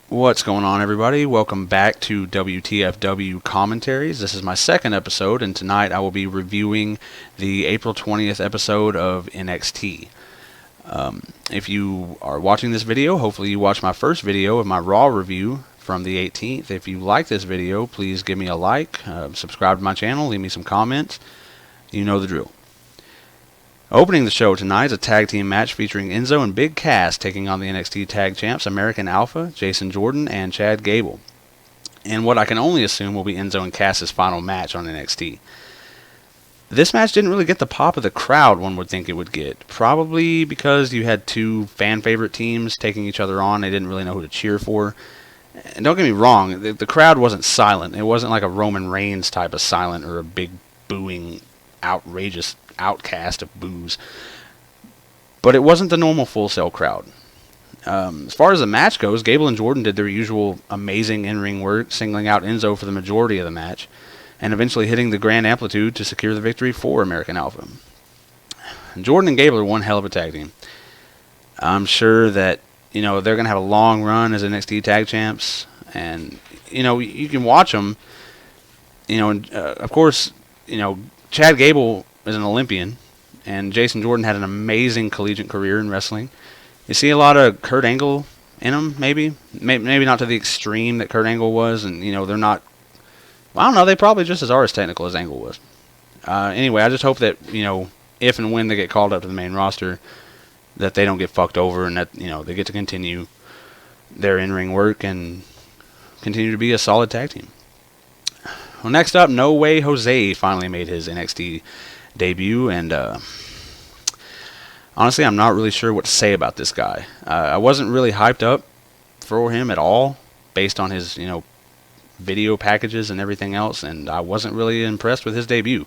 What's going on, everybody? Welcome back to WTFW Commentaries. This is my second episode, and tonight I will be reviewing the April 20th episode of NXT. If you are watching this video, hopefully you watched my first video of my Raw review from the 18th. If you like this video, please give me a like, subscribe to my channel, leave me some comments. You know the drill. Opening the show tonight is a tag team match featuring Enzo and Big Cass taking on the NXT Tag Champs American Alpha, Jason Jordan, and Chad Gable. And what I can only assume will be Enzo and Cass's final match on NXT. This match didn't really get the pop of the crowd one would think it would get. Probably because you had two fan-favorite teams taking each other on. They didn't really know who to cheer for. And don't get me wrong, the crowd wasn't silent. It wasn't like a Roman Reigns type of silent or a big booing, outrageous outcast of boos. But it wasn't the normal Full Sail crowd. As far as the match goes, Gable and Jordan did their usual amazing in-ring work, singling out Enzo for the majority of the match, and eventually hitting the grand amplitude to secure the victory for American Alpha. Jordan and Gable are one hell of a tag team. I'm sure that, they're going to have a long run as NXT Tag Champs, and, you can watch them, and, of course, Chad Gable is an Olympian, and Jason Jordan had an amazing collegiate career in wrestling. You see a lot of Kurt Angle in him, maybe not to the extreme that Kurt Angle was, and they're not. Well, I don't know. They probably just are as technical as Angle was. Anyway, I just hope that if and when they get called up to the main roster, that they don't get fucked over, and that they get to continue their in-ring work and continue to be a solid tag team. Well, next up, No Way Jose finally made his NXT debut, and honestly, I'm not really sure what to say about this guy. I wasn't really hyped up for him at all, based on his, video packages and everything else, and I wasn't really impressed with his debut.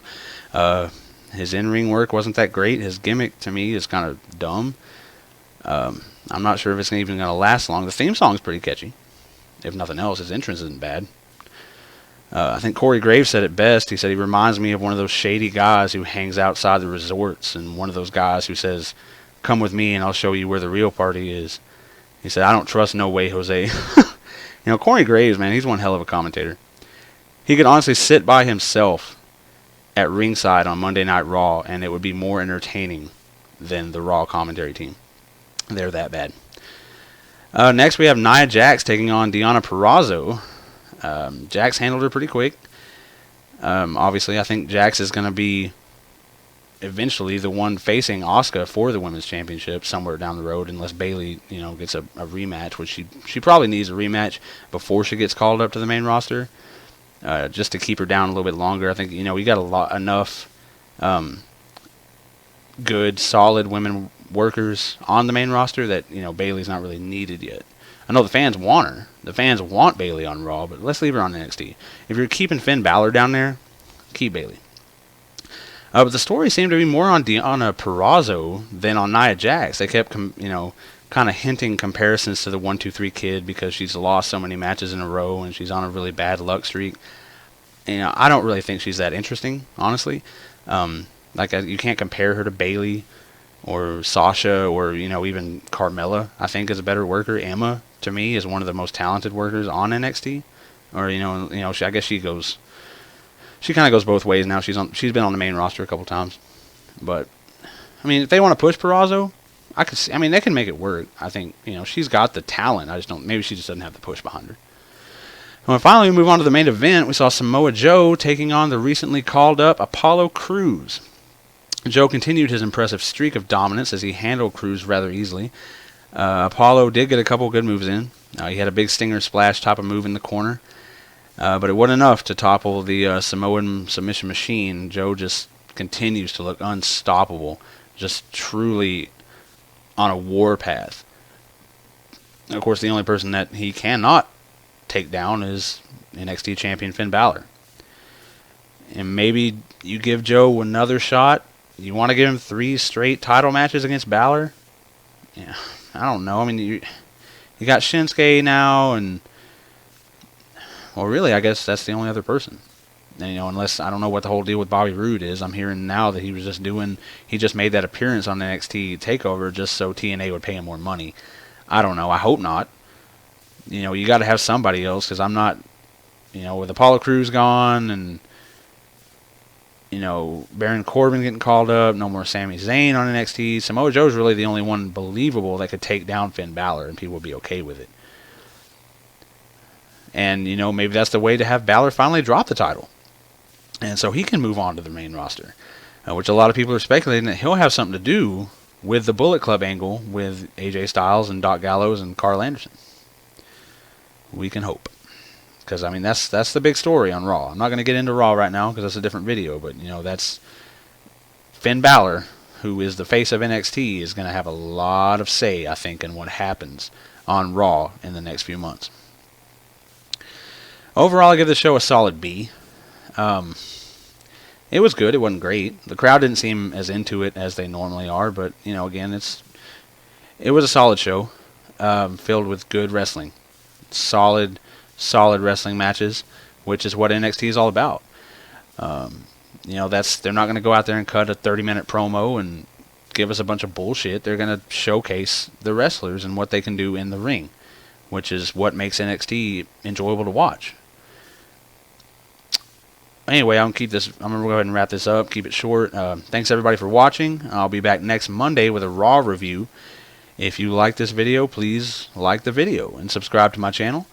His in-ring work wasn't that great. His gimmick, to me, is kind of dumb. I'm not sure if it's even going to last long. The theme song's pretty catchy. If nothing else, his entrance isn't bad. I think Corey Graves said it best. He said he reminds me of one of those shady guys who hangs outside the resorts, and one of those guys who says, "Come with me and I'll show you where the real party is." He said, "I don't trust No Way Jose." Corey Graves, man, he's one hell of a commentator. He could honestly sit by himself at ringside on Monday Night Raw, and it would be more entertaining than the Raw commentary team. They're that bad. Next, we have Nia Jax taking on Deonna Purrazzo. Jax handled her pretty quick. Obviously, I think Jax is going to be eventually the one facing Asuka for the Women's Championship somewhere down the road, unless Bayley, gets a rematch, which she probably needs a rematch before she gets called up to the main roster, just to keep her down a little bit longer. I think, we got enough good, solid women workers on the main roster that, Bayley's not really needed yet. I know the fans want her. The fans want Bayley on Raw, but let's leave her on NXT. If you're keeping Finn Balor down there, keep Bayley. But the story seemed to be more on Deonna Purrazzo than on Nia Jax. They kept, kind of hinting comparisons to the 1-2-3 Kid because she's lost so many matches in a row and she's on a really bad luck streak. I don't really think she's that interesting, honestly. You can't compare her to Bayley or Sasha or, even Carmella, I think, is a better worker. Emma, to me, is one of the most talented workers on NXT. Or, I guess she kind of goes both ways now. She's been on the main roster a couple times. But, if they want to push Purrazzo, they can make it work. I think, she's got the talent. Maybe she just doesn't have the push behind her. And finally, we move on to the main event. We saw Samoa Joe taking on the recently called up Apollo Crews. Joe continued his impressive streak of dominance as he handled Crews rather easily. Apollo did get a couple good moves in. He had a big stinger splash type of move in the corner. But it wasn't enough to topple the Samoan submission machine. Joe just continues to look unstoppable. Just truly on a warpath. Of course, the only person that he cannot take down is NXT champion Finn Balor. And maybe you give Joe another shot. You want to give him 3 straight title matches against Balor? Yeah, I don't know. You got Shinsuke now, and well, really, I guess that's the only other person. And, unless I don't know what the whole deal with Bobby Roode is. I'm hearing now that he just made that appearance on the NXT Takeover just so TNA would pay him more money. I don't know. I hope not. You got to have somebody else, because I'm not, with Apollo Crews gone and, Baron Corbin getting called up, no more Sami Zayn on NXT. Samoa Joe's really the only one believable that could take down Finn Balor, and people would be okay with it. And, maybe that's the way to have Balor finally drop the title. And so he can move on to the main roster, which a lot of people are speculating that he'll have something to do with the Bullet Club angle with AJ Styles and Doc Gallows and Carl Anderson. We can hope. Because, that's the big story on Raw. I'm not going to get into Raw right now because that's a different video, but, that's Finn Balor, who is the face of NXT, is going to have a lot of say, I think, in what happens on Raw in the next few months. Overall, I give the show a solid B. It was good. It wasn't great. The crowd didn't seem as into it as they normally are, but, again, it was a solid show, filled with good wrestling. Solid wrestling matches, which is what NXT is all about. They're not going to go out there and cut a 30-minute promo and give us a bunch of bullshit. They're going to showcase the wrestlers and what they can do in the ring, which is what makes NXT enjoyable to watch. Anyway, I'm going to go ahead and wrap this up, keep it short. Thanks everybody for watching. I'll be back next Monday with a Raw review. If you like this video, please like the video and subscribe to my channel.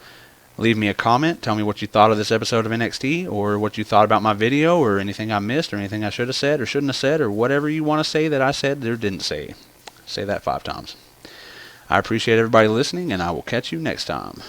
Leave me a comment. Tell me what you thought of this episode of NXT, or what you thought about my video, or anything I missed, or anything I should have said or shouldn't have said, or whatever you want to say that I said or didn't say. Say that 5 times. I appreciate everybody listening, and I will catch you next time.